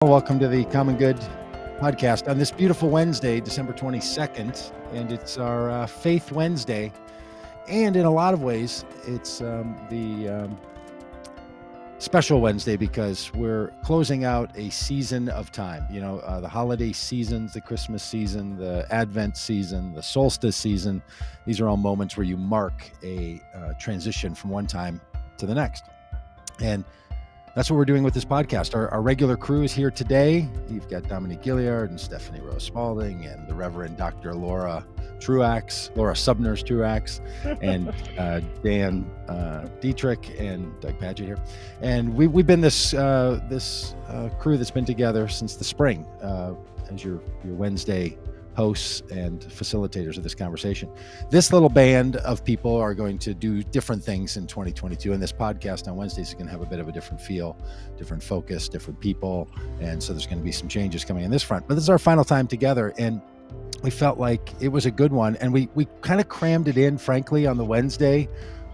Welcome to the Common Good podcast on this beautiful Wednesday, December 22nd, and it's our Faith Wednesday. And in a lot of ways, it's the special Wednesday because we're closing out a season of time. You know, the holiday seasons, the Christmas season, the Advent season, the solstice season. These are all moments where you mark a transition from one time to the next. And that's what we're doing with this podcast. Our regular crew is here today. You've got Dominique Gilliard and Stephanie Rose Spalding and the Reverend Dr. Laura Subners Truax, and Dan Dietrich and Doug Padgett here. And we've been this crew that's been together since the spring as your Wednesday hosts and facilitators of this conversation. This little band of people are going to do different things in 2022, and this podcast on Wednesdays is going to have a bit of a different feel, different focus, different people, and so there's going to be some changes coming in this front. But this is our final time together, and we felt like it was a good one, and we kind of crammed it in, frankly, on the Wednesday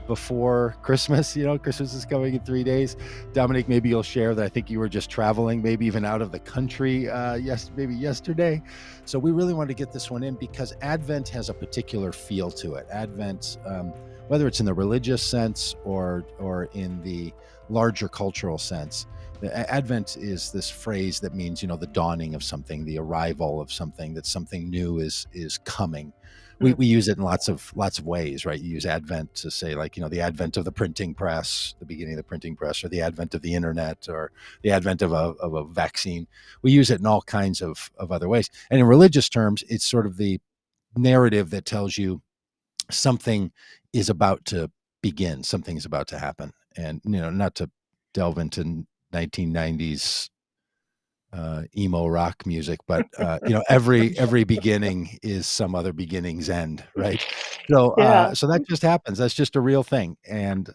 before Christmas. You know, Christmas is coming in 3 days. Dominic, maybe you'll share that I think you were just traveling, maybe even out of the country maybe yesterday. So we really wanted to get this one in because Advent has a particular feel to it. Advent, whether it's in the religious sense or in the larger cultural sense, Advent is this phrase that means, you know, the dawning of something, the arrival of something, that something new is coming. We use it in lots of ways, right? You use Advent to say, like, you know, the advent of the printing press, the beginning of the printing press, or the advent of the internet, or the advent of a vaccine. We use it in all kinds of other ways. And in religious terms, it's sort of the narrative that tells you something is about to begin, something is about to happen. And, you know, not to delve into 1990s emo rock music, but you know, every beginning is some other beginning's end, right? So Yeah. so that just happens. That's just a real thing, and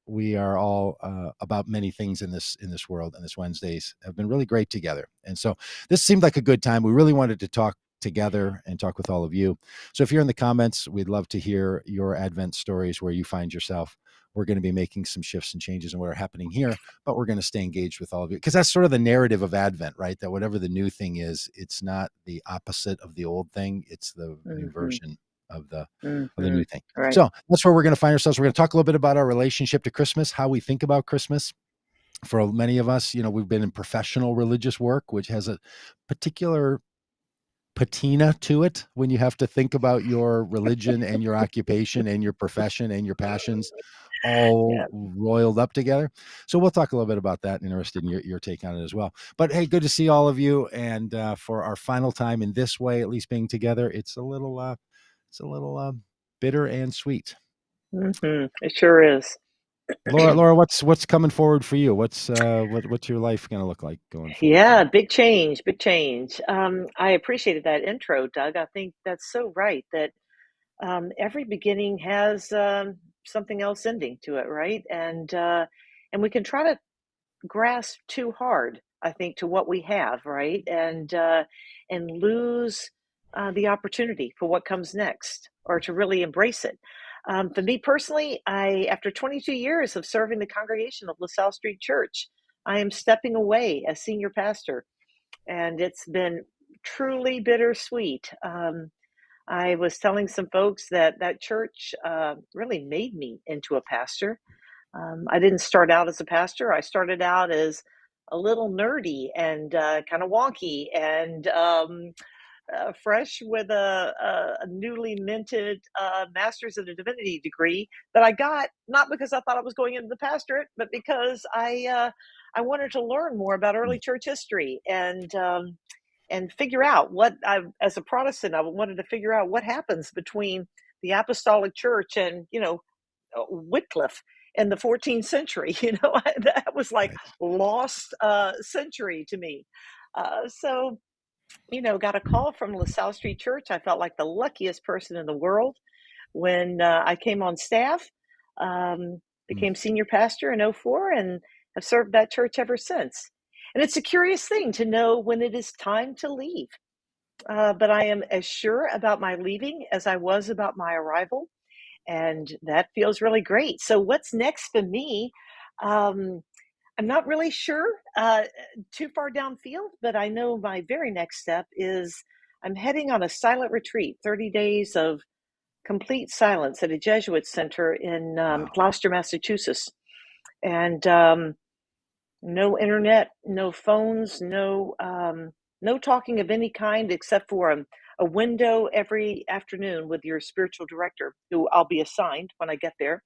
we are all about many things in this world, and this Wednesdays have been really great together. And so this seemed like a good time. We really wanted to talk together and talk with all of you. So if you're in the comments, we'd love to hear your Advent stories, where you find yourself. We're going to be making some shifts and changes in what are happening here, but we're going to stay engaged with all of you, because that's sort of the narrative of Advent, right? That whatever the new thing is, it's not the opposite of the old thing. It's the new hmm version of the hmm new thing. Right. So that's where we're going to find ourselves. We're going to talk a little bit about our relationship to Christmas, how we think about Christmas. For many of us, you know, we've been in professional religious work, which has a particular patina to it when you have to think about your religion and your occupation and your profession and your passions all Yeah. roiled up together. So we'll talk a little bit about that. Interested in your take on it as well. But hey, good to see all of you. And for our final time in this way, at least being together, it's a little bitter and sweet. It sure is. Laura, what's coming forward for you? What's your life going to look like going forward for Yeah, you? big change, big change. I appreciated that intro, Doug. I think that's so right that every beginning has something else ending to it, right? And we can try to grasp too hard, I think, to what we have, right? And lose the opportunity for what comes next, or to really embrace it. For me personally, after 22 years of serving the congregation of LaSalle Street Church, I am stepping away as senior pastor, and it's been truly bittersweet. I was telling some folks that that church really made me into a pastor. I didn't start out as a pastor. I started out as a little nerdy and kind of wonky and fresh with a newly minted master's in a divinity degree that I got not because I thought I was going into the pastorate, but because I wanted to learn more about early church history and figure out what I, as a Protestant, I wanted to figure out what happens between the Apostolic Church and Wycliffe in the 14th century. That was like Right. lost century to me. So got a call from LaSalle Street Church. I felt like the luckiest person in the world when I came on staff, Mm. became senior pastor in '04, and have served that church ever since. And it's a curious thing to know when it is time to leave. But I am as sure about my leaving as I was about my arrival. And that feels really great. So, what's next for me? Um, I'm not really sure, too far downfield, but I know my very next step is I'm heading on a silent retreat, 30 days of complete silence at a Jesuit center in Wow. Gloucester, Massachusetts. And no internet, no phones, no talking of any kind except for a window every afternoon with your spiritual director, who I'll be assigned when I get there.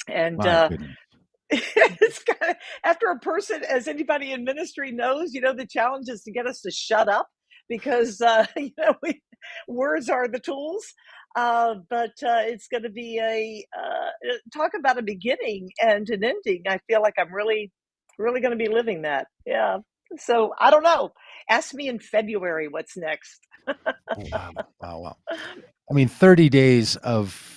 And My goodness. it's kind of, after a person, as anybody in ministry knows, the challenge is to get us to shut up because words are the tools. But it's going to be talk about a beginning and an ending. I feel like I'm really, really going to be living that. Yeah. So I don't know. Ask me in February what's next. Wow. Wow. Wow. I mean, 30 days of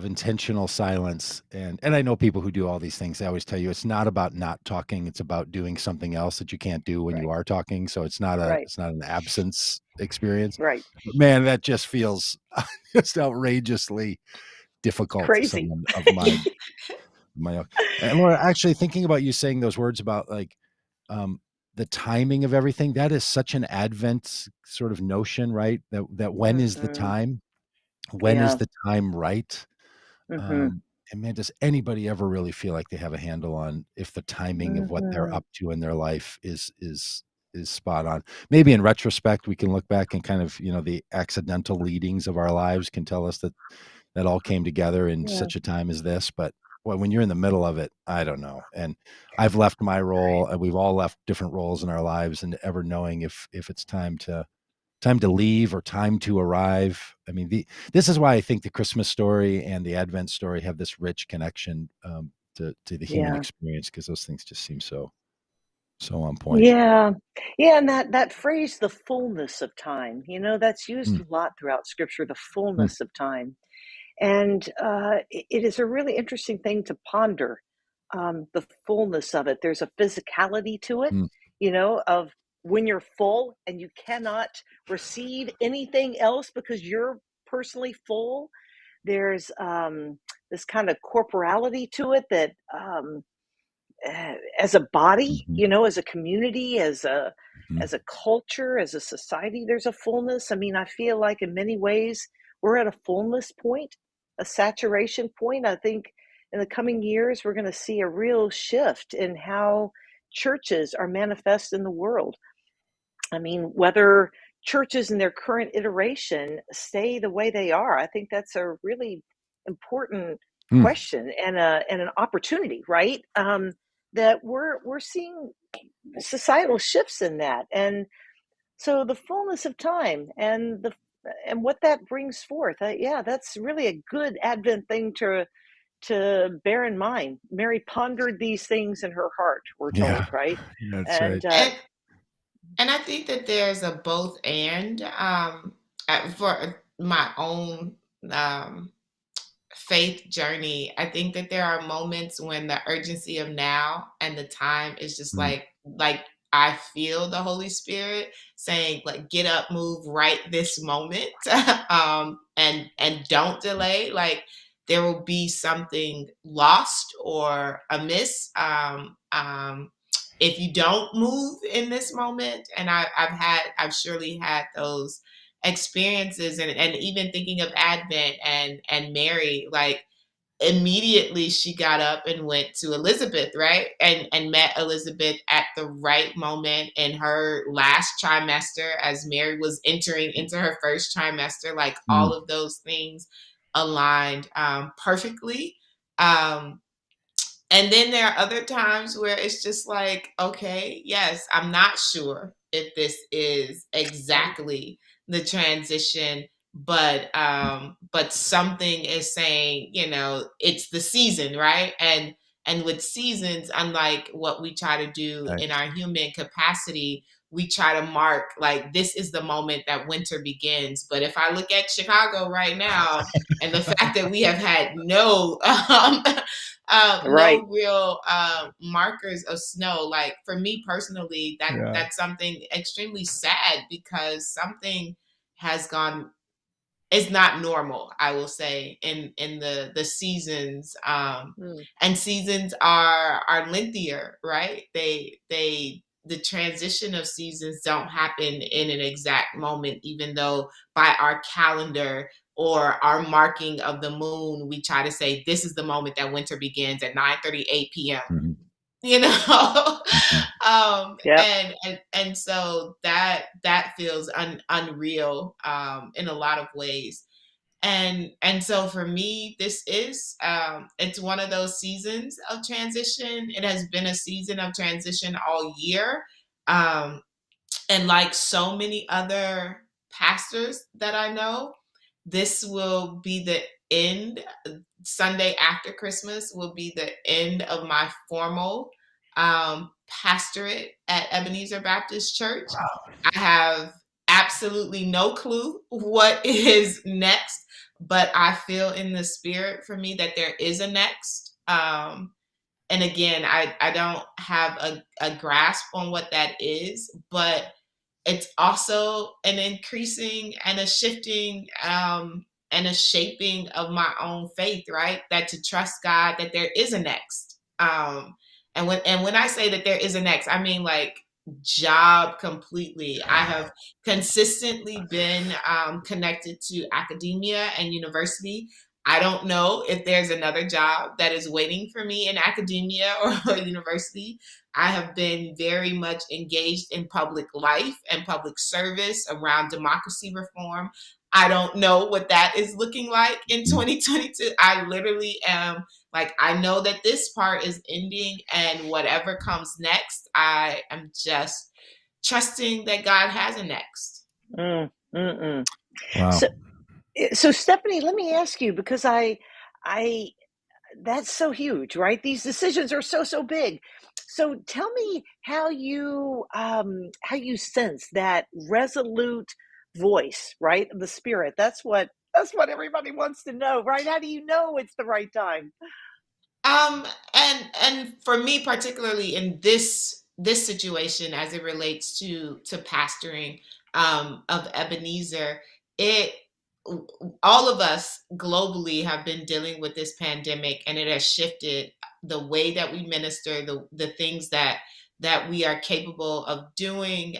intentional silence. And I know people who do all these things. They always tell you it's not about not talking. It's about doing something else that you can't do when you Right. are talking. So Right. it's not an absence experience. Right. But man, that just feels just outrageously It's difficult to crazy. someone of my own. And Laura, actually thinking about you saying those words about like um the timing of everything, that is such an Advent sort of notion, right? That when is the Hmm. time? When is Yeah. the time right? Hmm. Um, and man, does anybody ever really feel like they have a handle on if the timing of what they're Hmm. up to in their life is spot on? Maybe in retrospect, we can look back and kind of, the accidental leadings of our lives can tell us that that all came together in Yeah. such a time as this. But boy, when you're in the middle of it, I don't know. And I've left my role, and we've all left different roles in our lives, and ever knowing if it's time to leave or time to arrive. I mean, this is why I think the Christmas story and the Advent story have this rich connection to the human Yeah. experience, because those things just seem so on point. Yeah. Yeah, and that phrase, the fullness of time, that's used Mm, a lot throughout scripture, the mm, fullness of time. And it is a really interesting thing to ponder, the fullness of it. There's a physicality to it, mm, of when you're full and you cannot receive anything else because you're personally full. There's this kind of corporality to it that as a body, mhm, as a community, mhm, as a culture, as a society, there's a fullness. I mean, I feel like in many ways we're at a fullness point, a saturation point. I think in the coming years we're going to see a real shift in how churches are manifest in the world. I mean, whether churches in their current iteration stay the way they are, I think that's a really important mm. question and an opportunity, right? That we're seeing societal shifts in that, and so the fullness of time and what that brings forth. Yeah, that's really a good Advent thing to bear in mind. Mary pondered these things in her heart, we're told, Yeah, right? that's right. And And and I think that there's a both and for my own faith journey. I think that there are moments when the urgency of now and the time is just Mm, like I feel the Holy Spirit saying like get up, move right this moment, and don't delay. Like there will be something lost or amiss if you don't move in this moment. And I've surely had those experiences, and even thinking of Advent and Mary, like immediately she got up and went to Elizabeth, right? And met Elizabeth at the right moment in her last trimester as Mary was entering into her first trimester. Like all mm, of those things aligned perfectly. Um, and then there are other times where it's just like, okay, yes, I'm not sure if this is right. exactly the transition, but something is saying, it's the season, right? And with seasons, unlike what we try to do right. in our human capacity, we try to mark like this is the moment that winter begins. But if I look at Chicago right now, and the fact that we have had no Right. no real markers of snow. Like for me personally, Yeah. that's something extremely sad because something has gone it's not normal, I will say, in the seasons. Mm, And seasons are lengthier, right? They the transition of seasons don't happen in an exact moment, even though by our calendar or our marking of the moon, we try to say this is the moment that winter begins at 9:38 p.m. Mhm, You know. mhm, yep. And so that feels unreal, in a lot of ways. And so for me, this is, it's one of those seasons of transition. It has been a season of transition all year. um, and like so many other pastors that I know, this will be the end. Sunday after Christmas will be the end of my formal pastorate at Ebenezer Baptist Church. I have absolutely no clue what is next, but I feel in the spirit for me that there is a next. And again, I don't have a grasp on what that is, but it's also an increasing and a shifting, and a shaping of my own faith, right? That to trust God that there is a next. And when I say that there is a next, I mean like job completely. I have consistently been connected to academia and university. I don't know if there's another job that is waiting for me in academia or university. I have been very much engaged in public life and public service around democracy reform. I don't know what that is looking like in mhm. 2022. I literally am like, I know that this part is ending, and whatever comes next, I am just trusting that God has a next. Mm, mm-mm. Wow. So, so Stephanie, let me ask you because I that's so huge, right? These decisions are so big. So tell me how you sense that resolute voice, right? Of the spirit. That's what everybody wants to know, right? How do you know it's the right time? Um, and for me, particularly in this situation, as it relates to pastoring of Ebenezer, it all of us globally have been dealing with this pandemic, and it has shifted the way that we minister, the things that we are capable of doing.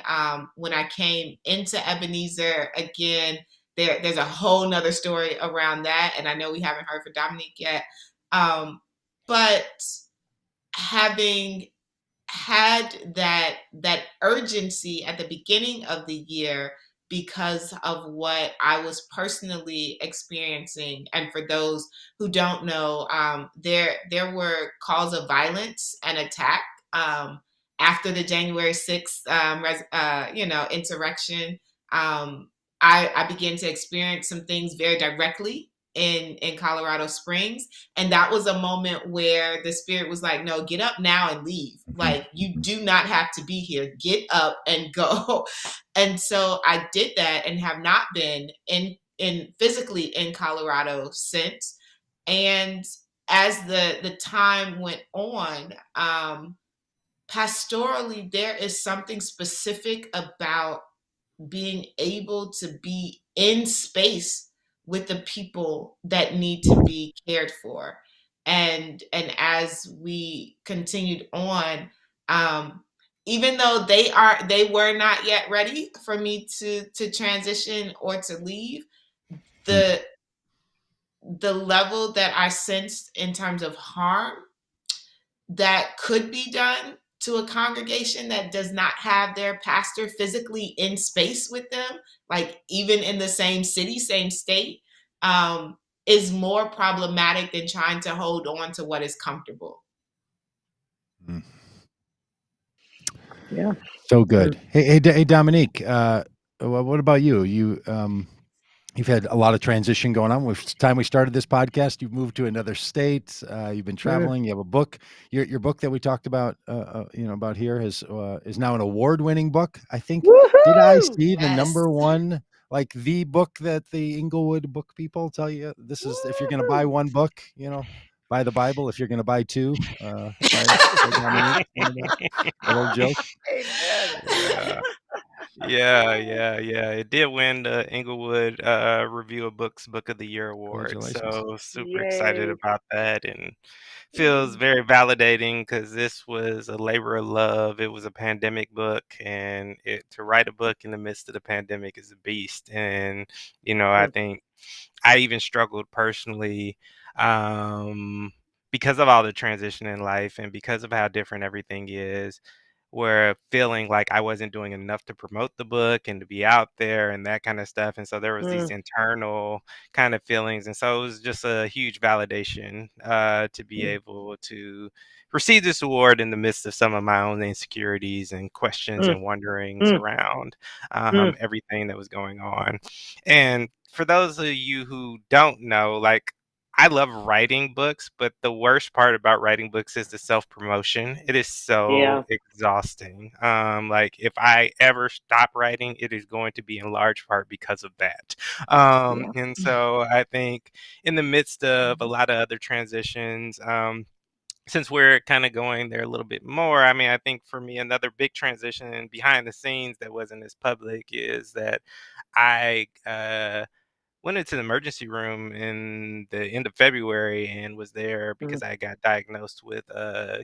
When I came into Ebenezer again, there's a whole nother story around that, and I know we haven't heard from Dominique yet. Um, but having had that urgency at the beginning of the year because of what I was personally experiencing, and for those who don't know, there were calls of violence and attack after the January 6th, insurrection. Um, I began to experience some things very directly in Colorado Springs, and that was a moment where the spirit was like, no, get up now and leave. Mhm, Like, you mhm, do not have to be here. Get up and go. And so I did that and have not been in physically in Colorado since. And as the time went on, pastorally, there is something specific about being able to be in space with the people that need to be cared for. And as we continued on, um even though they were not yet ready for me to transition or to leave, mhm, the the level that I sensed in terms of harm that could be done to a congregation that does not have their pastor physically in space with them, like even in the same city, same state, um, is more problematic than trying to hold on to what is comfortable. mhm. Yeah. So Mm. good. Hey, Dominique, what about you? You've had a lot of transition going on. With the time we started this podcast, you've moved to another state. You've been Mm. traveling. You have a book. Your book that we talked about, about here is now an award-winning book. I think. Did I Woohoo! see the Yes. number one, like the book that the Inglewood book people tell you this is if you're going to buy Woohoo! one book, buy the Bible. If you're going to buy two, buy Dominique. One of that little joke. Amen. Yeah. Yeah. It did win the Inglewood Review of Books Book of the Year award. Congratulations. So super excited Yay. about that and feels Mm, very validating because this was a labor of love. It was a pandemic book, and to write a book in the midst of the pandemic is a beast. And I Mm, think I even struggled personally, um, because of all the transition in life and because of how different everything is, where feeling like I wasn't doing enough to promote the book and to be out there and that kind of stuff. And so there was these mm, internal kind of feelings. And so it was just a huge validation to be mm, able to receive this award in the midst of some of my own insecurities and questions mm, and wonderings mm, around mm. everything that was going on. And for those of you who don't know, like, I love writing books, but the worst part about writing books is the self-promotion. It is so Yeah, exhausting. Like, if I ever stop writing, it is going to be in large part because of that. yeah. And so I think in the midst of a lot of other transitions, since we're kind of going there a little bit more, I mean, I think for me, another big transition behind the scenes that wasn't as public is that I went into the emergency room in the end of February and was there Mm, because I got diagnosed with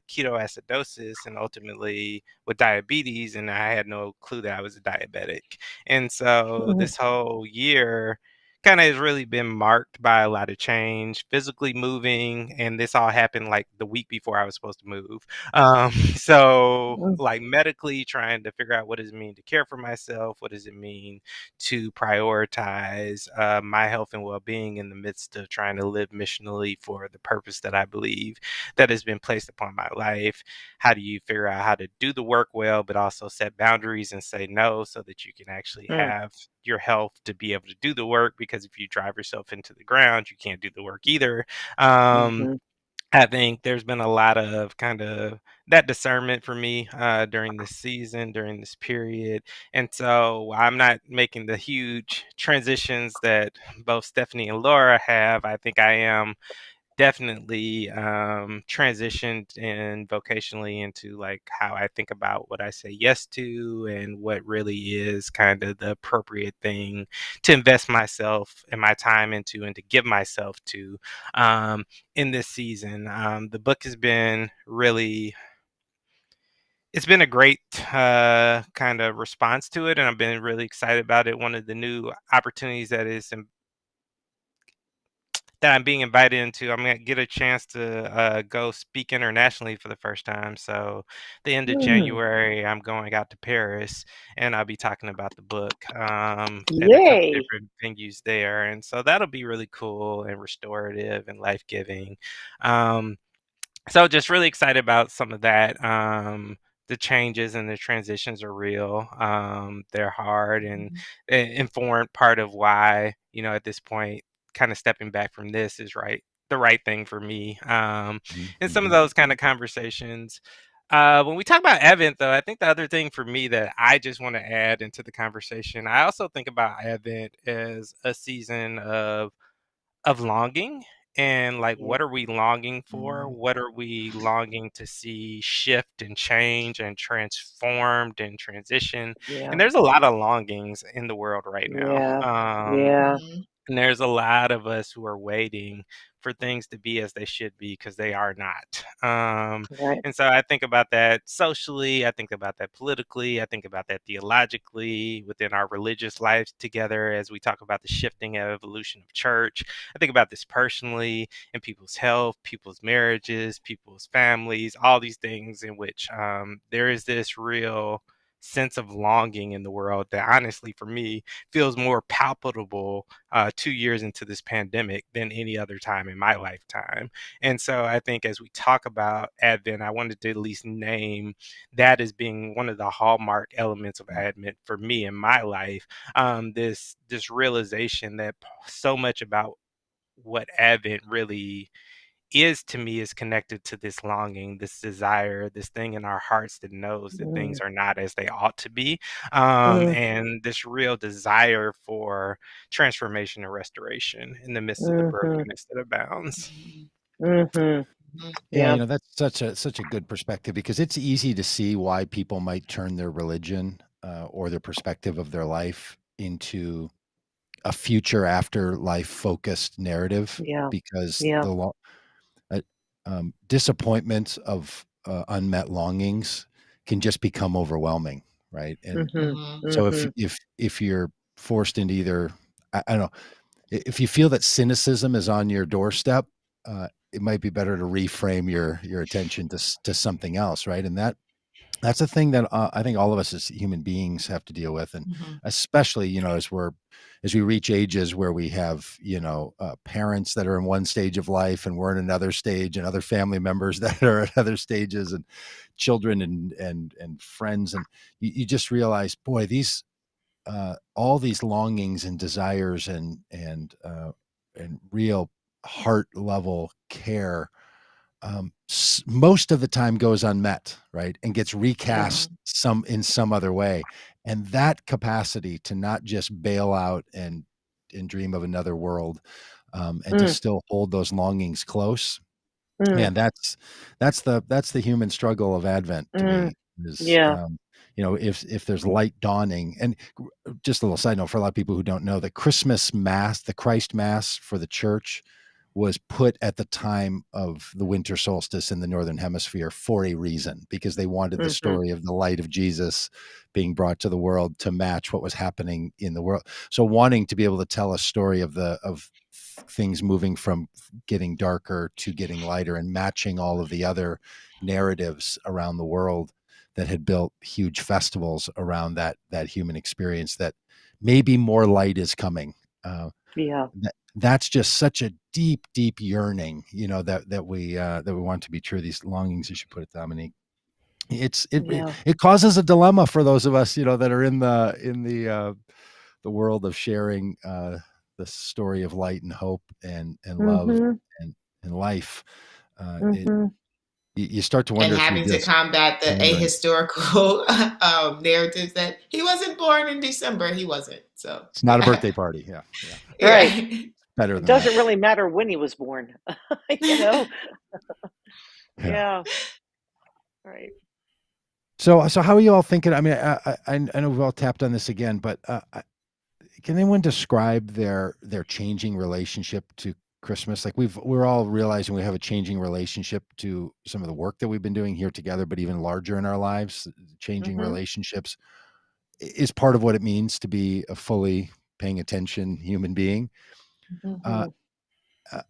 ketoacidosis and ultimately with diabetes, and I had no clue that I was a diabetic. And so mhm, this whole year kind of has really been marked by a lot of change, physically moving, and this all happened like the week before I was supposed to move. So mm, like medically trying to figure out what does it mean to care for myself, what does it mean to prioritize my health and well-being in the midst of trying to live missionally for the purpose that I believe that has been placed upon my life. How do you figure out how to do the work well, but also set boundaries and say no so that you can actually mm, have your health to be able to do the work? Because if you drive yourself into the ground, you can't do the work either. Um, mhm, I think there's been a lot of kind of that discernment for me during this season, during this period. And so I'm not making the huge transitions that both Stephanie and Laura have. I think I am definitely transitioned in vocationally into like how I think about what I say yes to and what really is kind of the appropriate thing to invest myself and my time into and to give myself to um, in this season. The book has been really, it's been a great kind of response to it, and I've been really excited about it. One of the new opportunities that I'm being invited into, I'm gonna get a chance to go speak internationally for the first time. So, the end of mm. January, I'm going out to Paris, and I'll be talking about the book at a couple Yay. different venues there, and so that'll be really cool and restorative and life giving. Um, so just really excited about some of that. The changes and the transitions are real. They're hard and informed part of why, at this point, kind of stepping back from this is the right thing for me. Mhm, And some of mhm, those kind of conversations. When we talk about Advent, though, I think the other thing for me that I just want to add into the conversation, I also think about Advent as a season of longing and like Yeah, what are we longing for, mm, what are we longing to see shift and change and transformed and transition. yeah, And there's a lot of longings in the world right now. yeah, yeah. And there's a lot of us who are waiting for things to be as they should be because they are not. Right. And so I think about that socially, I think about that politically, I think about that theologically within our religious lives together as we talk about the shifting and evolution of church. I think about this personally in people's health, people's marriages, people's families, all these things in which there is this real sense of longing in the world that honestly for me feels more palpable 2 years into this pandemic than any other time in my lifetime. And so I think as we talk about Advent, I wanted to at least name that as being one of the hallmark elements of mhm, Advent for me in my life. This realization that so much about what Advent really is to me is connected to this longing, this desire, this thing in our hearts that knows that things Mm, are not as they ought to be, mm, and this real desire for transformation and restoration in the midst of the mhm, brokenness that abounds. mm, mhm. mm, Yeah, Yeah. that's such a good perspective because it's easy to see why people might turn their religion or their perspective of their life into a future after life focused narrative, Yeah. because Yeah. uh, disappointment of unmet longings can just become overwhelming, right? And Mhm. Mhm. so Mhm. if you're forced into either, I don't know, if you feel that cynicism is on your doorstep, it might be better to reframe your attention to something else, right? And that's a thing that I think all of us as human beings have to deal with, and Mhm. especially as we reach ages where we have parents that are in one stage of life and we're in another stage, and other family members that are at other stages, and children and friends, and you just realize, boy, these all these longings and desires and real heart level care, most of the time goes unmet, right? And gets recast Mhm. in some other way. And that capacity to not just bail out and dream of another world, and to Mm. still hold those longings close. Mm. Man, that's the human struggle of Advent to Mm. me, is, Yeah. if there's light dawning. And just a little side note for a lot of people who don't know, the Christmas Mass, the Christ Mass for the church, was put at the time of the winter solstice in the Northern Hemisphere for a reason, because they wanted the Mhm. story of the light of Jesus being brought to the world to match what was happening in the world. So wanting to be able to tell a story of things moving from getting darker to getting lighter, and matching all of the other narratives around the world that had built huge festivals around that human experience, that maybe more light is coming. Yeah. That's just such a deep, deep yearning, that we want to be true. These longings, you should put it, Dominique. Yeah. It causes a dilemma for those of us, that are in the world of sharing the story of light and hope and love Mhm. and life. It Mhm. You start to And wonder if you're having to just combat the pandering. ahistorical narratives that he wasn't born in December. He wasn't. So It's not a yeah, birthday party. Yeah, yeah, Right. yeah. better It than that. doesn't really matter when he was born. You know? Yeah. Yeah. Right. So how are you all thinking? I mean, I know we've all tapped on this again, but can anyone describe their changing relationship to Christmas? Like, we're all realizing we have a changing relationship to some of the work that we've been doing here together, but even larger in our lives, changing Mhm. relationships is part of what it means to be a fully paying attention human being. Uh, Mhm. uh,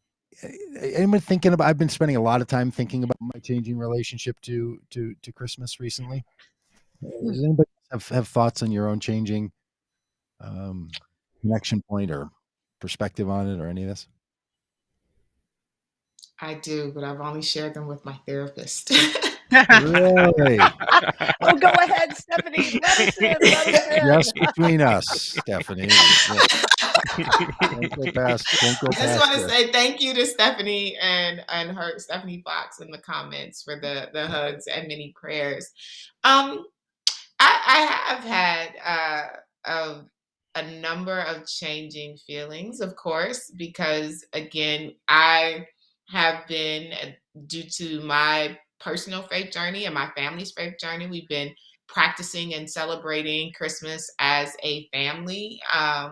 Anyone thinking about? I've been spending a lot of time thinking about my changing relationship to Christmas recently. Does anybody have thoughts on your own changing um, connection point or perspective on it, or any of this? I do, but I've only shared them with my therapist. Really? Oh, go ahead, Stephanie. Let us in. Let us in. Just between us, Stephanie. Don't go I just past want to this. say thank you to Stephanie and her Stephanie Fox in the comments for the hugs and many prayers. Um, I have had a number of changing feelings, of course, because again, I have been, due to my personal faith journey and my family's faith journey, we've been practicing and celebrating Christmas as a family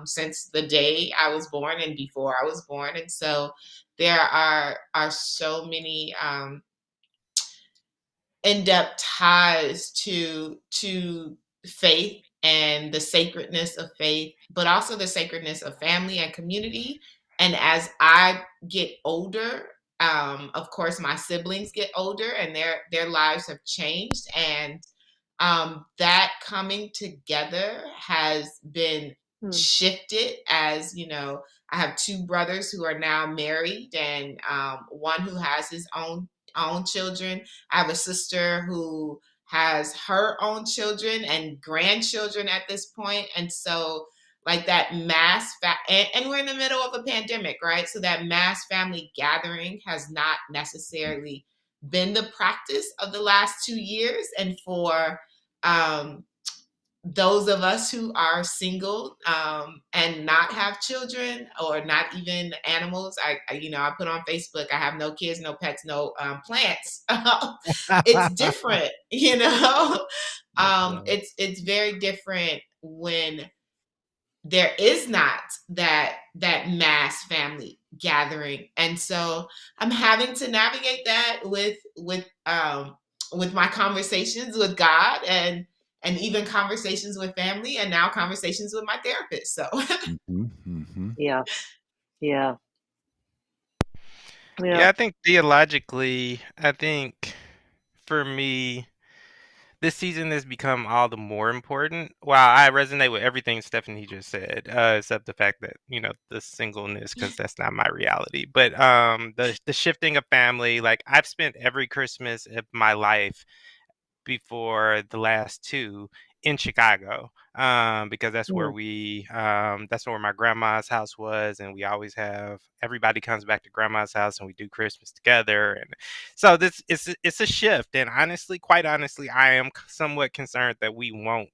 since the day I was born and before I was born. And so there are so many in-depth ties to faith and the sacredness of faith, but also the sacredness of family and community. And as I get older, of course my siblings get older and their lives have changed, and that coming together has been Mm. shifted. As you know, I have two brothers who are now married, and one who has his own children. I have a sister who has her own children and grandchildren at this point, and so like that and we're in the middle of a pandemic, right? So that mass family gathering has not necessarily been the practice of the last 2 years, and for um, those of us who are single and not have children or not even animals, I put on Facebook, I have no kids, no pets, no plants. It's different, That's right. it's very different when there is not that mass family gathering. And so I'm having to navigate that with my conversations with God, and even conversations with family, and now conversations with my therapist. So Mhm, mhm. Yeah. Yeah. Yeah. Yeah, I think theologically, I think for me, this season has become all the more important. While I resonate with everything Stephanie just said, except the fact that, the singleness, because that's not my reality. But the shifting of family, like I've spent every Christmas of my life before the last two in Chicago, because Mm, that's where my grandma's house was, and we always have everybody comes back to grandma's house, and we do Christmas together, and so this it's a shift, and honestly, quite honestly, I am somewhat concerned that we won't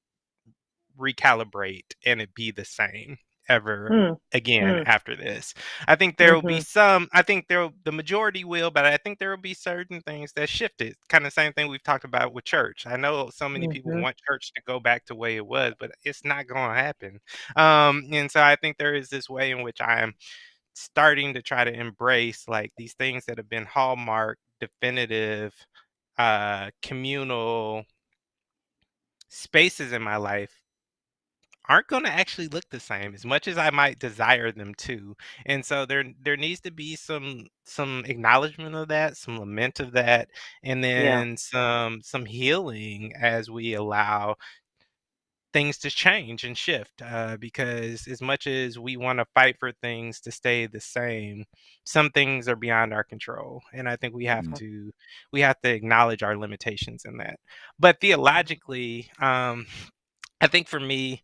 recalibrate and it be the same ever mm, again mm, after this. I think the majority will, but I think there will be certain things that shifted. Kind of same thing we've talked about with church. I know so many people mhm. want church to go back to the way it was, but it's not going to happen. And so I think there is this way in which I am starting to try to embrace like these things that have been hallmark, definitive, communal spaces in my life aren't going to actually look the same as much as I might desire them to. And so there needs to be some acknowledgement of that, some lament of that, and Yeah. then some healing as we allow things to change and shift, because as much as we want to fight for things to stay the same, some things are beyond our control, and I think Mm, we have to acknowledge our limitations in that. But theologically, I think for me,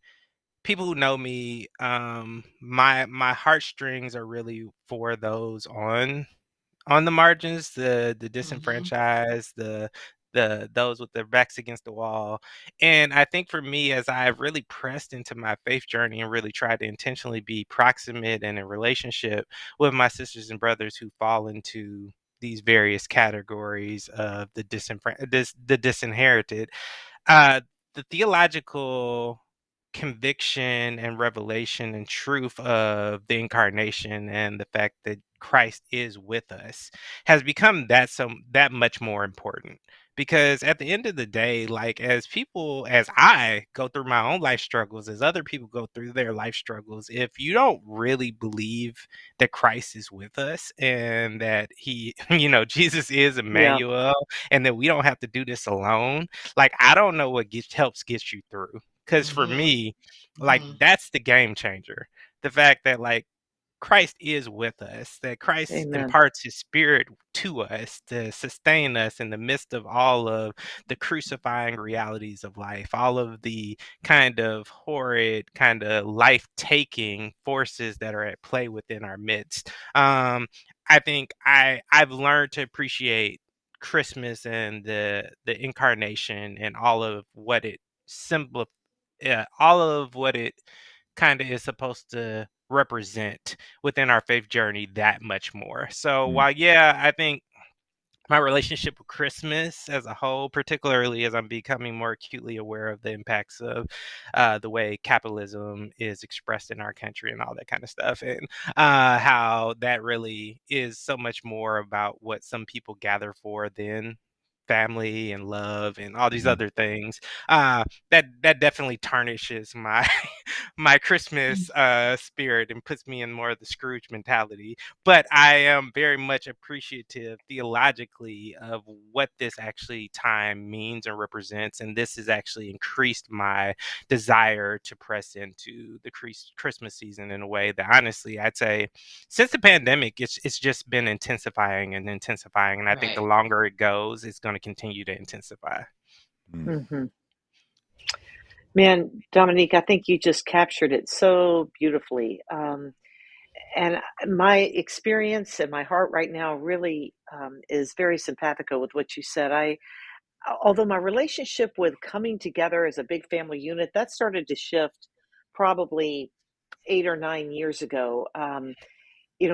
people who know me, my heartstrings are really for those on the margins, the mhm. disenfranchised, the those with their backs against the wall. And I think for me, as I've really pressed into my faith journey and really tried to intentionally be proximate and in relationship with my sisters and brothers who fall into these various categories of the disinherited, uh, the theological conviction and revelation and truth of the incarnation and the fact that Christ is with us has become that much more important, because at the end of the day, like as I go through my own life struggles, as other people go through their life struggles, if you don't really believe that Christ is with us and that he Jesus is Yeah. Emmanuel and that we don't have to do this alone, like, I don't know what helps get you through. Because for Mhm. me, like, Mhm. that's the game changer. The fact that, like, Christ is with us, that Christ Amen. imparts his spirit to us to sustain us in the midst of all of the crucifying realities of life, all of the kind of horrid, kind of life taking forces that are at play within our midst. I think I've learned to appreciate Christmas and the incarnation and all of what it kind of is supposed to represent within our faith journey that much more. So mm, while yeah, I think my relationship with Christmas as a whole, particularly as I'm becoming more acutely aware of the impacts of the way capitalism is expressed in our country and all that kind of stuff, and how that really is so much more about what some people gather for than family and love and all these mm, other things. That definitely tarnishes my my Christmas spirit and puts me in more of the Scrooge mentality. But I am very much appreciative theologically of what this actually time means and represents, and this has actually increased my desire to press into the Christmas season in a way that honestly I'd say since the pandemic it's just been intensifying and intensifying, and I think the Right. longer it goes it's going to continue to intensify. mm, Mhm. Man, Dominique, I think you just captured it so beautifully. And my experience and my heart right now really is very simpatico with what you said. although my relationship with coming together as a big family unit, that started to shift probably 8 or 9 years ago.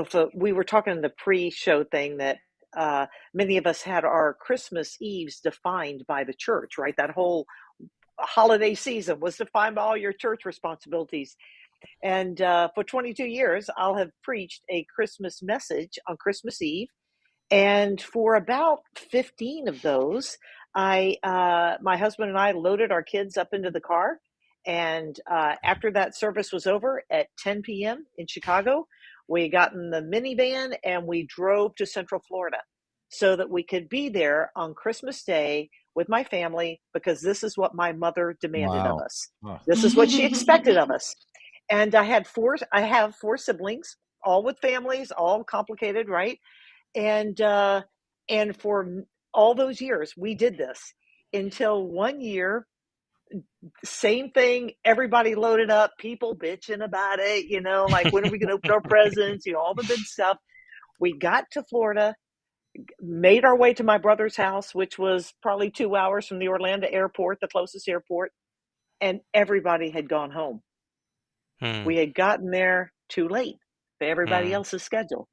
So we were talking in the pre-show thing that many of us had our Christmas Eves defined by the church, right? That whole holiday season was defined by all your church responsibilities. And for 22 years, I'll have preached a Christmas message on Christmas Eve. And for about 15 of those, my husband and I loaded our kids up into the car. And after that service was over at 10 p.m. in Chicago, we got in the minivan and we drove to Central Florida so that we could be there on Christmas Day with my family, because this is what my mother demanded of Wow. us. Oh, This is what she expected of us. And I have four siblings, all with families, all complicated, right? And for all those years we did this until one year, same thing, everybody loaded up, people bitching about it, like, when are we going to open our presents, all the good stuff. We got to Florida, made our way to my brother's house, which was probably 2 hours from the Orlando airport, the closest airport, and everybody had gone home. Hmm. We had gotten there too late for everybody Hmm. else's schedule.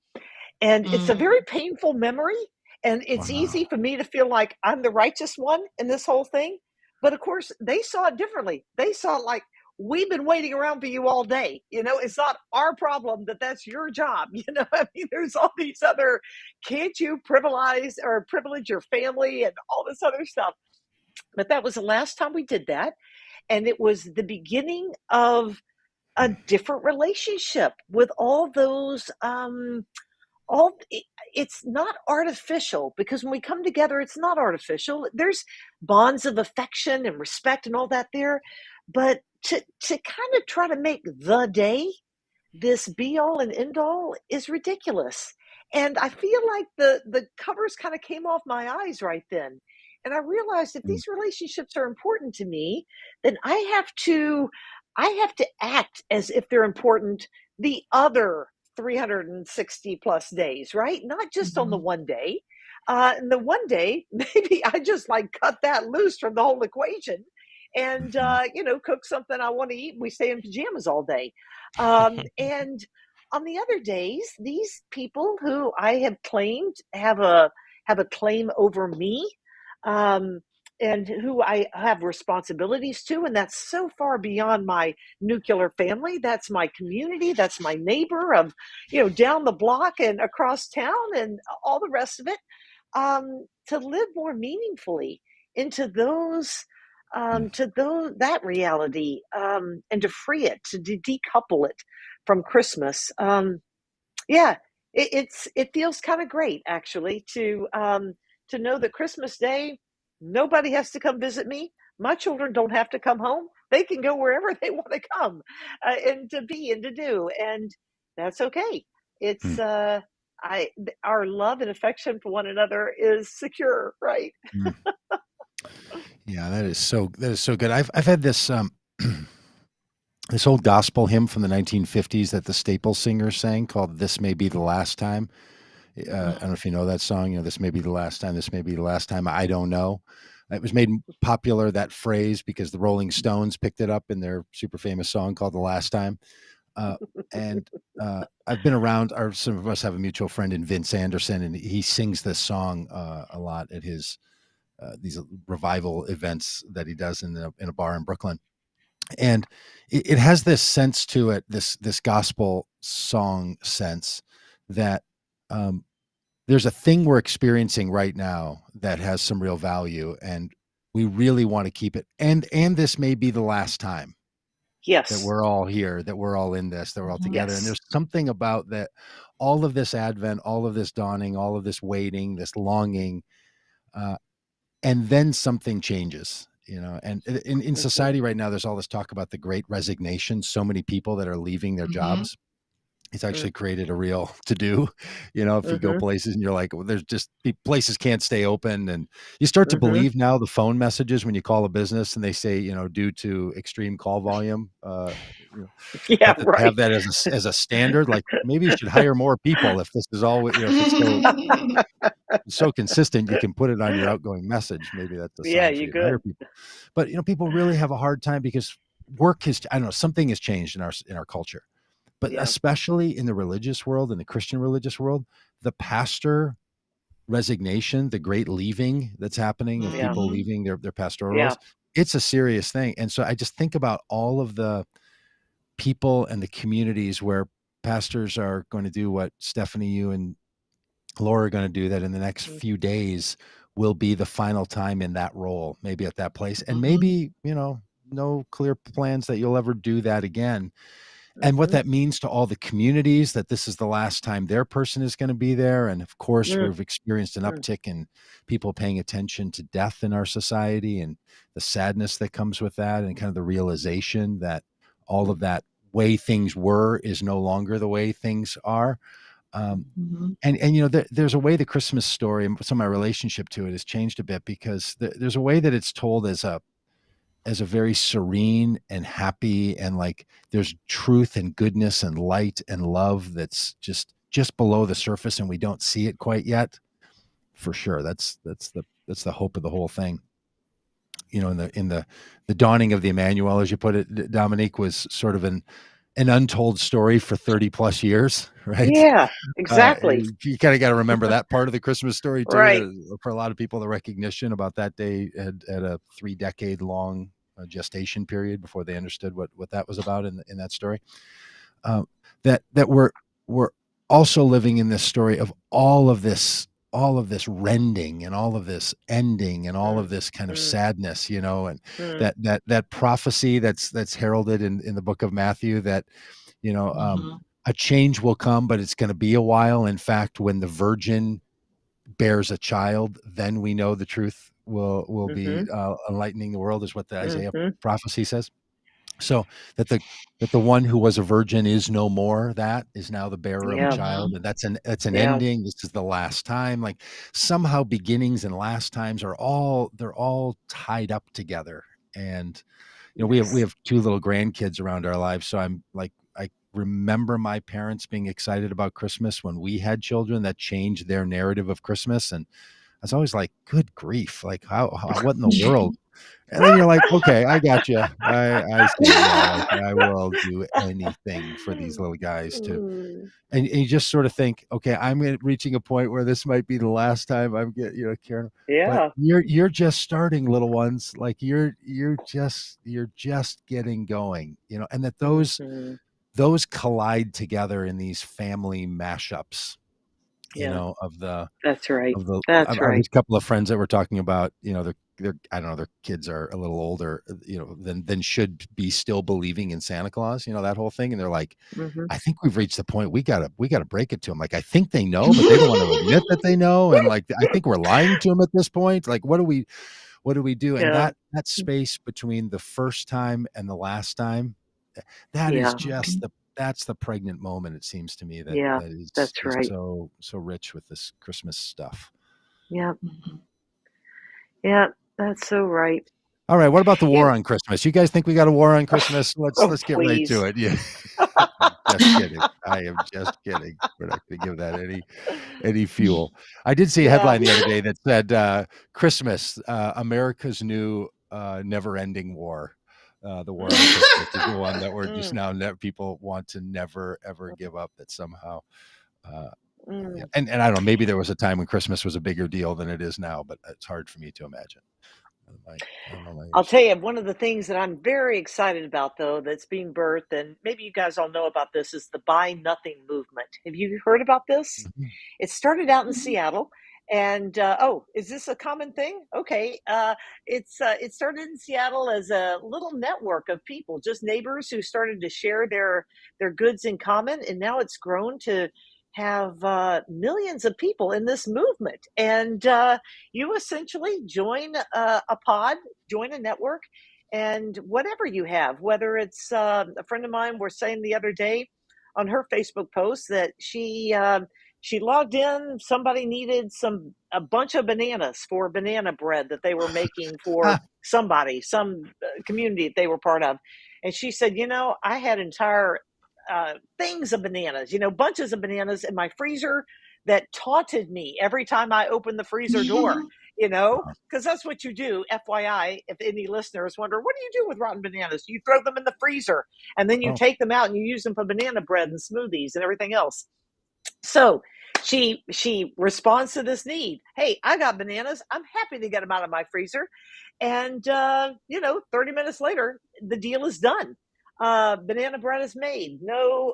And it's a very painful memory. And it's wow. easy for me to feel like I'm the righteous one in this whole thing. But of course, they saw it differently. They saw it like, we've been waiting around for you all day. It's not our problem that that's your job. I mean, there's all these other, can't you privilege your family and all this other stuff. But that was the last time we did that. And it was the beginning of a different relationship with all those all it's not artificial, because when we come together, it's not artificial. There's bonds of affection and respect and all that there, but to kind of try to make the day this be all and end all is ridiculous. And I feel like the covers kind of came off my eyes right then. And I realized if Mm, these relationships are important to me, then I have to act as if they're important the other 360 plus days, right? Not just on the Mhm. one day. And the one day, maybe I just like cut that loose from the whole equation and, mhm, cook something I want to eat. We stay in pajamas all day. And on the other days, these people who I have claimed have a claim over me, um, and who I have responsibilities to, and that's so far beyond my nuclear family. That's my community. That's my neighbor of, down the block and across town and all the rest of it. To live more meaningfully into mm, that reality, and to free it, to decouple it from Christmas. Yeah, it feels kind of great actually to know that Christmas Day, nobody has to come visit me. My children don't have to come home. They can go wherever they want to come, and to be and to do, and that's okay. It's mm, our love and affection for one another is secure, right? mm. Yeah, that is so good. I've had this this old gospel hymn from the 1950s that the Staple Singers sang called "This May Be the Last Time." I don't know if you know that song. This may be the last time. This may be the last time. I don't know. It was made popular, that phrase, because the Rolling Stones picked it up in their super famous song called "The Last Time." Uh, and I've been around. Or some of us have a mutual friend in Vince Anderson, and he sings this song a lot at his these revival events that he does in a bar in Brooklyn. And it has this sense to it, this gospel song sense that um, there's a thing we're experiencing right now that has some real value, and we really want to keep it. And this may be the last time that Yes, we're all here, that we're all in this, that we're all Mhm. together. And yes. there's something about that, all of this advent, all of this dawning, all of this waiting, this longing, uh, and then something changes. And in Hmm. society right now, there's all this talk about the great resignation. So many people that are leaving their Mhm. jobs, He's Mm. actually created a real to do, if you go Mhm. places and you're like, well, there's just places can't stay open. And you start to Mhm. believe now the phone messages when you call a business and they say, due to extreme call volume, you know, Yeah, have right. that as a standard. Like maybe you should hire more people if this is all, if it's so consistent, you can put it on your outgoing message. Maybe that's a Yeah, sign for you you to hire good. people. But people really have a hard time because work has, I don't know, something has changed in our culture, but Yeah. especially in the religious world, in the Christian religious world, the pastor resignation, the great leaving that's happening of Yeah. people leaving their pastoral Yeah. roles, it's a serious thing. And so I just think about all of the people and the communities where pastors are going to do what Stephanie, you and Laura are going to do, that in the next Mm. few days will be the final time in that role, maybe at that place. And Mhm. maybe, no clear plans that you'll ever do that again. And what Mhm. that means to all the communities, that this is the last time their person is going to be there. And of course, Mm. we've experienced an Mm. uptick in people paying attention to death in our society and the sadness that comes with that, and kind of the realization that all of that way things were is no longer the way things are. Um, Mhm. and there's a way the Christmas story and some of my relationship to it has changed a bit, because there's a way that it's told as a very serene and happy, and like there's truth and goodness and light and love that's just below the surface and we don't see it quite yet. For sure, that's the hope of the whole thing. In the dawning of the Emmanuel, as you put it, Dominique, was sort of an untold story for 30 plus years, right? Yeah, exactly. You kind of got to remember that part of the Christmas story too. Right. For a lot of people, the recognition about that day had a 3 decade long gestation period before they understood what that was about in that story. Um, that we're also living in this story of all of this rending and all of this ending and all Mm. of this kind of Mm. sadness, and Mm. that prophecy that's heralded in the book of Matthew, that you know um, Mhm. a change will come, but it's going to be a while. In fact, when the virgin bears a child, then we know the truth will be Mhm. enlightening the world, is what the Isaiah Mhm. prophecy says. So that the one who was a virgin is no more, that is now the bearer of a Yeah. child, Mhm. and that's an Yeah. ending. This is the last time. Like somehow beginnings and last times they're all tied up together. And we Yes. have two little grandkids around our lives, so I'm like, I remember my parents being excited about Christmas when we had children. That changed their narrative of Christmas, and I was always like, good grief, like how what in the world? And then you're like, okay, I got you. I see. Yeah, like I will do anything for these little guys to. Mm. And you just sort of think, okay, reaching a point where this might be the last time I'm getting, caring. But Yeah. you're just starting, little ones. Like you're just getting going, and that Mhm. those collide together in these family mashups, Yeah. of the That's right. of the That's I was right. a couple of friends that were talking about, they're I don't know, their kids are a little older, than should be still believing in Santa Claus, that whole thing. And they're like, Mhm. I think we've reached the point we gotta break it to them. Like, I think they know, but they don't want to admit that they know. And like, I think we're lying to them at this point. Like, what do we do? And Yeah. that space between the first time and the last time, that is Yeah. just that's the pregnant moment. It seems to me that Yeah. that is That's is right. so rich with this Christmas stuff. Yeah. Mhm. Yeah. That's so right. All right, what about the war You on Christmas? You guys think we got a war on Christmas? Let's oh, let's get right please. to it. Yeah. Just kidding. I am just kidding. We're not going to give that any fuel. I did see a Yeah. headline the other day that said, Christmas, America's new never-ending war. The war on Christmas is the one that we're just Mm. now people want to never ever give up. That somehow, uh, yeah. Mm. And I don't know. Maybe there was a time when Christmas was a bigger deal than it is now, but it's hard for me to imagine. I don't know about I'll yours. tell you, one of the things that I'm very excited about, though, that's being birthed, and maybe you guys all know about this, is the Buy Nothing movement. Have you heard about this? Mhm. It started out in Mhm. Seattle, and oh, is this a common thing? Okay, it started in Seattle as a little network of people, just neighbors who started to share their goods in common, and now it's grown to have millions of people in this movement, and you essentially join a pod, join a network, and whatever you have, whether it's a friend of mine was saying the other day, on her Facebook post that she logged in. Somebody needed a bunch of bananas for banana bread that they were making for somebody, some community that they were part of. And she said, I had entire things of bananas, bunches of bananas in my freezer that taunted me every time I opened the freezer door, because that's what you do. FYI, if any listeners wonder, what do you do with rotten bananas? You throw them in the freezer and then you Oh, take them out and you use them for banana bread and smoothies and everything else. So she responds to this need. Hey, I got bananas. I'm happy to get them out of my freezer. And 30 minutes later, the deal is done. Banana bread is made. No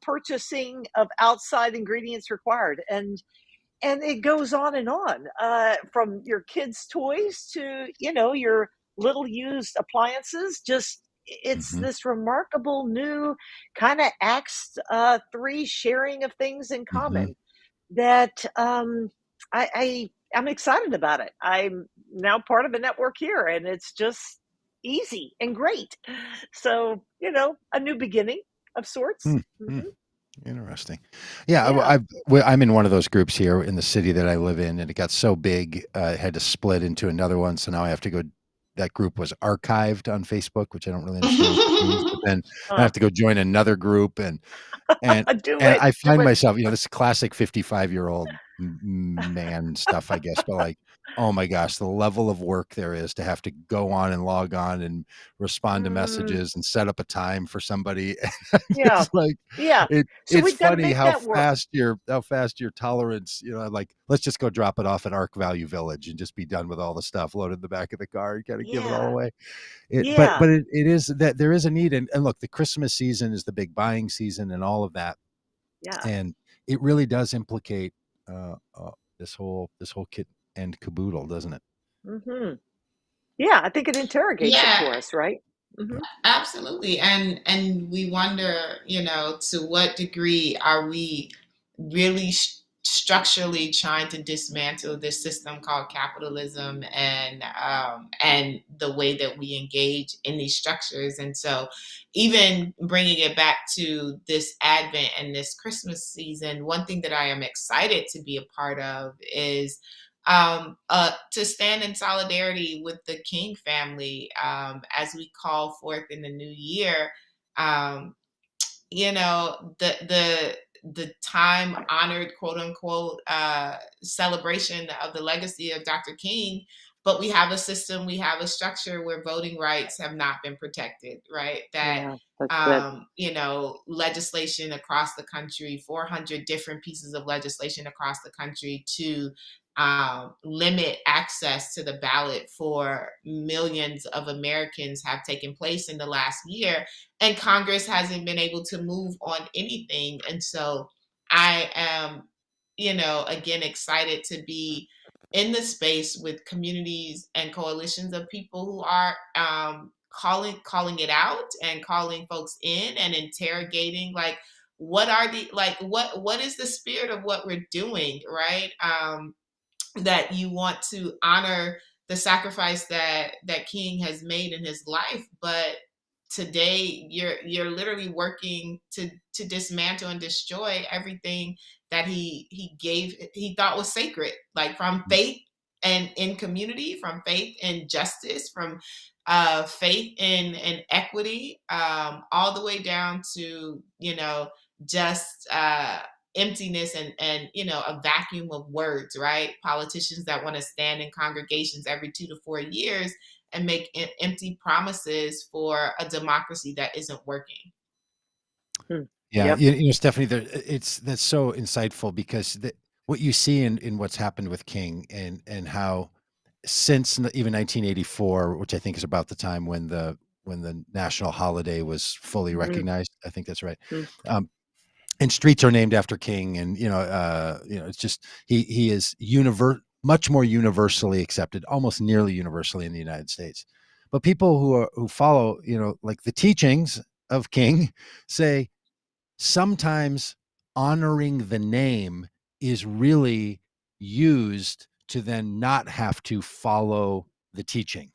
purchasing of outside ingredients required. And it goes on and on, from your kids' toys to your little used appliances. Just it's mhm, this remarkable new kind of acts three sharing of things in mhm, common that I'm excited about it. I'm now part of a network here, and it's just easy and great. So a new beginning of sorts. mm, mm. Interesting. Yeah, Yeah, I'm in one of those groups here in the city that I live in, and it got so big, I had to split into another one. So now I have to go. That group was archived on Facebook, which I don't really understand what that means. But then I uh, have to go join another group, and do and it, I do find it. myself, this classic 55-year-old man stuff, I guess. But like, oh my gosh, the level of work there is to have to go on and log on and respond to Mm, messages and set up a time for somebody. And yeah, it's like yeah. So it's we've got to funny make that work. how fast your tolerance, like, let's just go drop it off at Ark Value Village and just be done with all the stuff loaded in the back of the car and kind of give it all Yeah, away. yeah, It is that there is a need, and look, the Christmas season is the big buying season and all of that, yeah. and it really does implicate uh, uh, this whole kit and caboodle, doesn't it? Hmm. Yeah, I think it interrogates it Yeah, for us, right? Hmm. absolutely. And we wonder, to what degree are we really structurally trying to dismantle this system called capitalism, and the way that we engage in these structures. And so, even bringing it back to this Advent and this Christmas season, one thing that I am excited to be a part of is to stand in solidarity with the King family, as we call forth in the new year. Um, the time honored, quote unquote, celebration of the legacy of Dr. King. But we have a system, we have a structure where voting rights have not been protected, right? That Yeah, that's good. legislation across the country, 400 different pieces of legislation across the country to limit access to the ballot for millions of Americans have taken place in the last year, and Congress hasn't been able to move on anything. And so I am, again, excited to be in the space with communities and coalitions of people who are calling it out and calling folks in and interrogating, like, what is the spirit of what we're doing, right? That you want to honor the sacrifice that King has made in his life, but today you're literally working to dismantle and destroy everything that he thought was sacred, like from faith and in community, from faith in justice, from faith in equity, all the way down to just emptiness and a vacuum of words, right? Politicians that want to stand in congregations every 2 to 4 years and make empty promises for a democracy that isn't working. Hmm. Yeah, Yep. Stephanie, that's so insightful because what you see in what's happened with King and how since even 1984, which I think is about the time when the national holiday was fully Hmm. recognized. I think that's right. Hmm. Um, and streets are named after King, and it's just he is much more universally accepted, almost nearly universally in the United States. But people who follow, like the teachings of King, say sometimes honoring the name is really used to then not have to follow the teaching.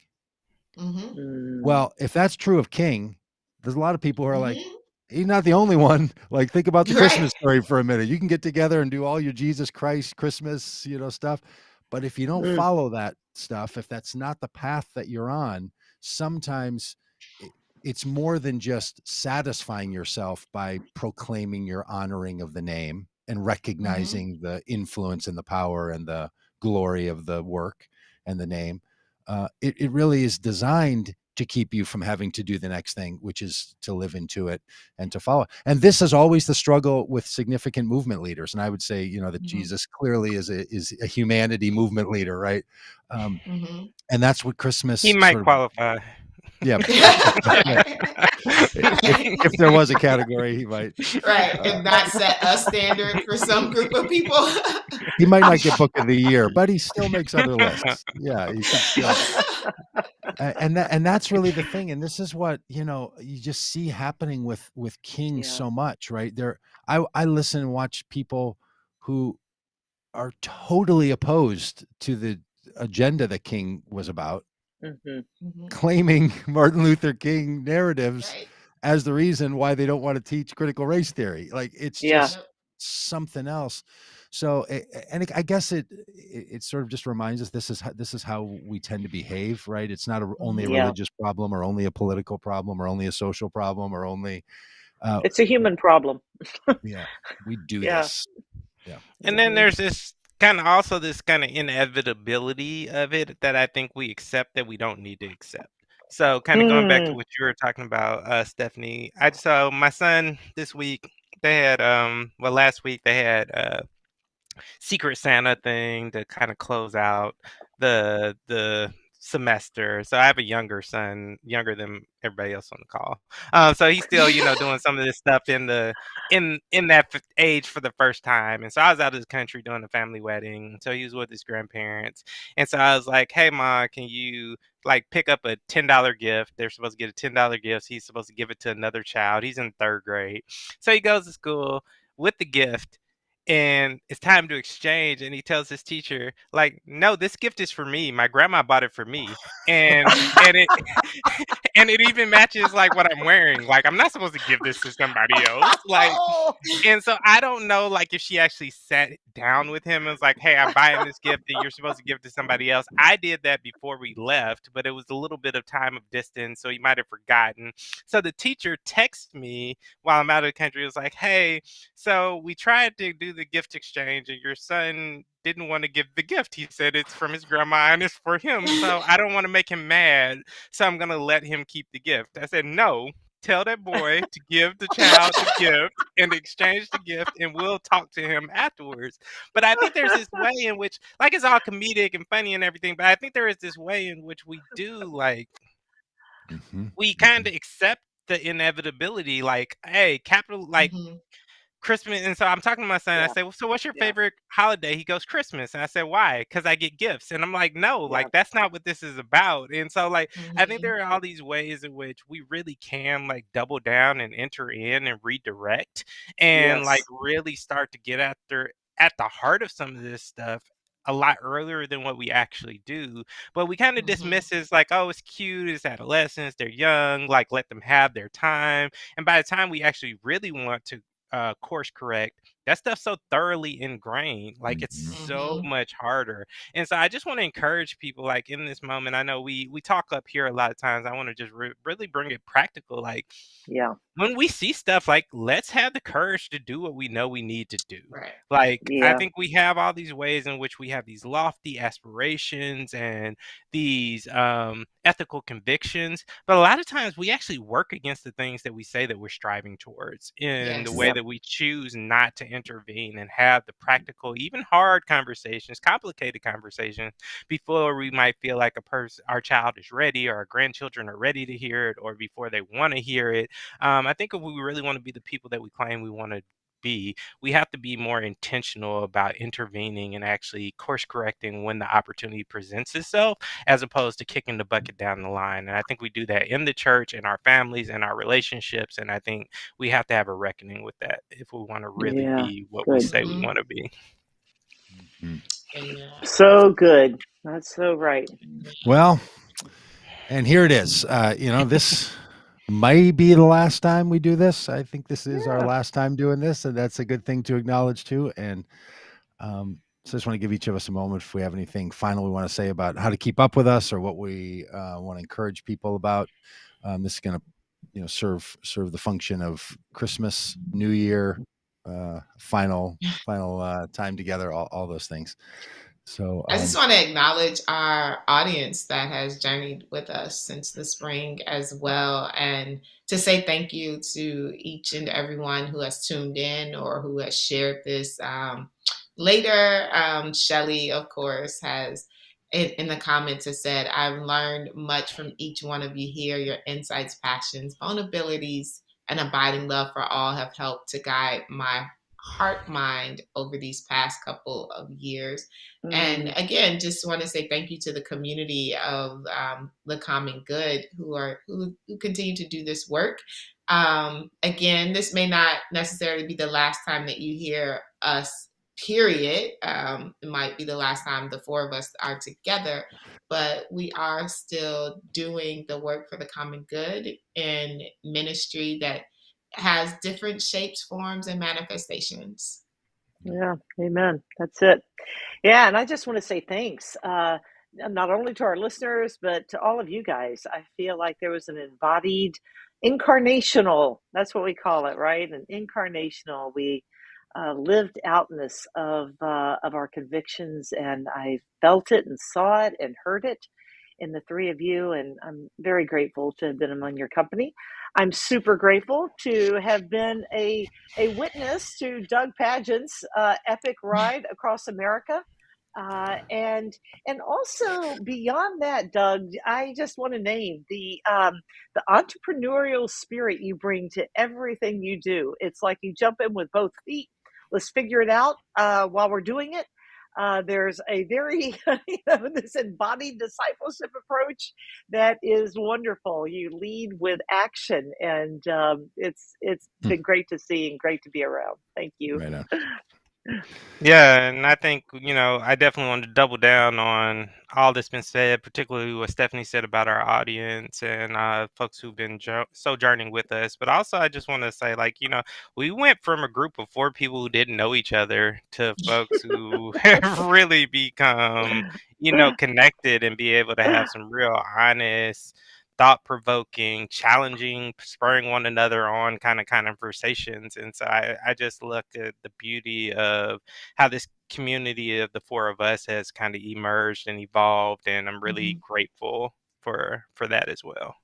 Hmm. Mm. Well, if that's true of King, there's a lot of people who are like, Hmm. he's not the only one. Like, think about the Right. Christmas story for a minute. You can get together and do all your Jesus Christ Christmas, stuff. But if you don't Mm, follow that stuff, if that's not the path that you're on, sometimes it, it's more than just satisfying yourself by proclaiming your honoring of the name and Mhm. recognizing the influence and the power and the glory of the work and the name. It really is designed to keep you from having to do the next thing, which is to live into it and to follow. And this is always the struggle with significant movement leaders. And I would say, that Mhm. Jesus clearly is a humanity movement leader, right? Um, Mhm. and that's what He Christmas might sort of, qualify. yeah, yeah. If there was a category, he might. Right, Uh, and not set a standard for some group of people. he might not get Book of the Year, but he still makes other lists. Yeah, he could still. And that's really the thing, and this is what you just see happening with kings yeah. so much, right there. I listen and watch people who are totally opposed to the agenda that King was about, Hmm. Mhm. claiming Martin Luther King narratives Right. as the reason why they don't want to teach critical race theory. Like, it's Yeah. just Yep. something else. So, I guess it sort of just reminds us this is how we tend to behave, right? It's not only a Mhm. Yeah. religious problem, or only a political problem, or only a social problem, or only uh, It's a human problem. yeah, we do Yeah. this. Yeah. And then Hmm. there's this kind of inevitability of it that I think we accept that we don't need to accept. So kind of going back to Mm. what you were talking about, Stephanie, I just saw my son this week. They had last week they had Secret Santa thing to kind of close out the semester. So I have a younger son, younger than everybody else on the call. So he's still, doing some of this stuff in that age for the first time. And so I was out of the country doing a family wedding. So he was with his grandparents. And so I was like, "Hey, Ma, can you like pick up a $10 gift?" They're supposed to get a $10 gift. He's supposed to give it to another child. He's in third grade. So he goes to school with the gift, and it's time to exchange, and he tells his teacher, like, "No, this gift is for me. My grandma bought it for me." And it and it even matches like what I'm wearing. Like, I'm not supposed to give this to somebody else. Like, Oh. and so I don't know, like, if she actually sat down with him and was like, "Hey, I'm buying this gift that you're supposed to give to somebody else." I did that before we left, but it was a little bit of time of distance, so he might have forgotten. So the teacher texted me while I'm out of the country. It was like, "Hey, so we tried to do the gift exchange, and your son didn't want to give the gift. He said it's from his grandma and it's for him. So I don't want to make him mad. So I'm going to let him keep the gift." I said, "No, tell that boy to give the child the gift and exchange the gift, and we'll talk to him afterwards." But I think there's this way in which, like, it's all comedic and funny and everything, but I think there is this way in which we do, like, Hmm. we kind Hmm. of accept the inevitability, like, hey, capital, like, Mhm. Christmas. And so I'm talking to my son. I Yeah. say, "Well, so what's your Yeah. favorite holiday?" He goes, "Christmas." And I said, "Why?" "Because I get gifts." And I'm like, "No, Yeah. like, that's not what this is about." And so, like, I think Mhm. there are all these ways in which we really can, like, double down and enter in and redirect and, like, Yes. really start to get at the heart of some of this stuff a lot earlier than what we actually do. But we kind of Mhm. dismiss it as like, "Oh, it's cute, it's adolescents, they're young, like, let them have their time." And by the time we actually really want to course correct, that stuff's so thoroughly ingrained. Like, it's Hmm. so Mhm. much harder. And so I just want to encourage people, like, in this moment. I know we talk up here a lot of times. I want to just really bring it practical. Like, Yeah. when we see stuff, like, let's have the courage to do what we know we need to do. Right. Like, I Yeah. think we have all these ways in which we have these lofty aspirations and these ethical convictions, but a lot of times we actually work against the things that we say that we're striving towards in the way Yes. Yep. that we choose not to intervene and have the practical, even hard conversations, complicated conversations, before we might feel like our child is ready, or our grandchildren are ready to hear it, or before they want to hear it. I think if we really want to be the people that we claim we want to be, we have to be more intentional about intervening and actually course correcting when the opportunity presents itself, as opposed to kicking the bucket down the line. And I think we do that in the church, in our families, in our relationships. And I think we have to have a reckoning with that if we want to really Yeah. be what we Good. say we Mhm. want to be. Hmm. Amen. So good. That's so right. Well, and here it is. This. might be the last time we do this. I think this is our Yeah. last time doing this, and that's a good thing to acknowledge too. And so I just want to give each of us a moment if we have anything final we want to say about how to keep up with us or what we want to encourage people about. This is going to, serve the function of Christmas, New Year, final time together, all those things. So I just want to acknowledge our audience that has journeyed with us since the spring as well, and to say thank you to each and everyone who has tuned in or who has shared this later. Shelly, of course, has in the comments has said, I've learned much from each one of you here. Your insights, passions, vulnerabilities, and abiding love for all have helped to guide my heart mind over these past couple of years. And Mm, again, just want to say thank you to the community of the common good who continue to do this work. Again, this may not necessarily be the last time that you hear us. Period. It might be the last time the four of us are together, but we are still doing the work for the common good in ministry that has different shapes, forms, and manifestations. yeah. Amen. That's it. Yeah, and I just want to say thanks, not only to our listeners, but to all of you guys. I feel like there was an embodied, incarnational, that's what we call it, right? An incarnational. We lived outness of our convictions, and I felt it and saw it and heard it in the three of you, and I'm very grateful to have been among your company. I'm super grateful to have been a witness to Doug Pageant's epic ride across America. And also beyond that, Doug, I just want to name the entrepreneurial spirit you bring to everything you do. It's like you jump in with both feet. Let's figure it out while we're doing it. There's a very this embodied discipleship approach that is wonderful. You lead with action, and it's been great to see and great to be around. Thank you. right on. Yeah, and I think, I definitely want to double down on all that's been said, particularly what Stephanie said about our audience and folks who've been journeying with us. But also, I just want to say, like, we went from a group of four people who didn't know each other to folks who have really become, connected and be able to have some real honest, thought-provoking, challenging, spurring one another on kind of conversations. And so I just look at the beauty of how this community of the four of us has kind of emerged and evolved, and I'm really Mhm. grateful for that as well.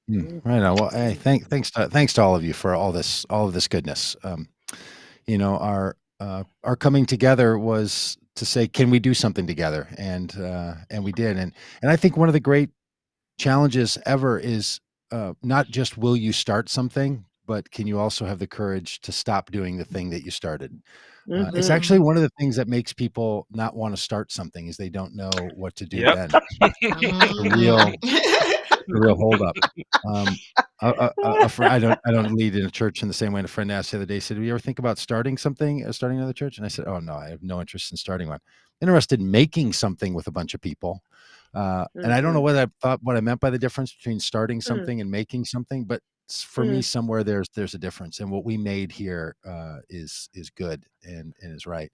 Right on. Well, hey, Mhm. thanks to all of you for all of this goodness. Our coming together was to say, can we do something together? And we did. And I think one of the great challenges ever is not just will you start something, but can you also have the courage to stop doing the thing that you started? It's Mhm. actually Mhm. one of the things that makes people not want to start something is they don't know what to do Yep. then. The real the real holdup. Um, a fri I don't lead in a church in the same way. And a friend asked the other day, said, "Do you ever think about starting something, starting another church?" And I said, "Oh, no, I have no interest in starting one. Interested in making something with a bunch of people." And I don't know Mhm. what I meant by the difference between starting Mm, something and making something, but for me, mm, somewhere there's a difference. And what we made here is good and is right.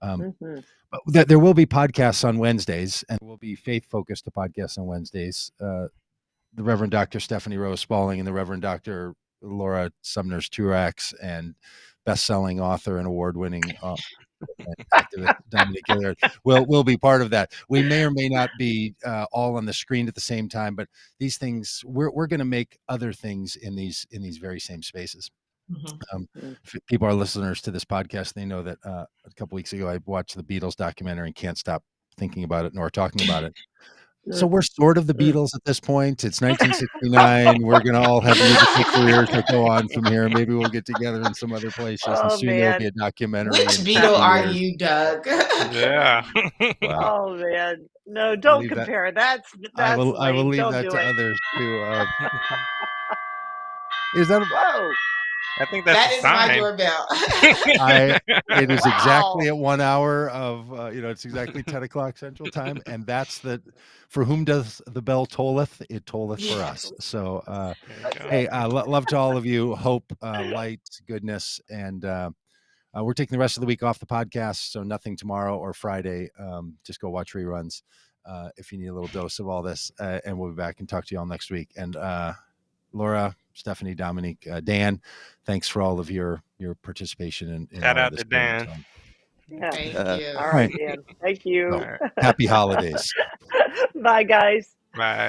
Um, mhm. but there will be podcasts on Wednesdays, and we'll be faith focused. The podcasts on Wednesdays. The Reverend Dr. Stephanie Rose Spalding and the Reverend Dr. Laura Sumner's Truax and best-selling author and award-winning activist Dominic Gillard will be part of that. We may or may not be all on the screen at the same time, but these things we're going to make other things in these very same spaces. Mhm. Mm, If people are listeners to this podcast, they know that a couple weeks ago I watched the Beatles documentary and can't stop thinking about it nor talking about it. So mm, we're sort of the mm. Beatles at this point. It's 1969. We're gonna all have musical careers that go on from here. Maybe we'll get together in some other places, and Oh soon there will be man. a documentary Which in Beatle 50 are years. you, Doug? Yeah. Wow. Oh man. No, I'll don't leave that compare. That's I will lame. leave Don't that do to it. others to, is that a Whoa. I think that's That a is my sign. doorbell. It is exactly Wow. at 1 hour of, it's exactly 10 o'clock Central Time, and that's for whom does the bell tolleth? It tolleth for us. Yes. So, There you That's go. hey, it. love to all of you, hope, light, goodness, and we're taking the rest of the week off the podcast, so nothing tomorrow or Friday. Just go watch reruns if you need a little dose of all this, and we'll be back and talk to you all next week. And Laura, Stephanie, Dominique, Dan, thanks for all of your participation in Shout all of out this to goings Dan. on. Yeah. Thank All you. All right, right, Dan. Thank so All you. right. happy holidays. Bye, guys. Bye.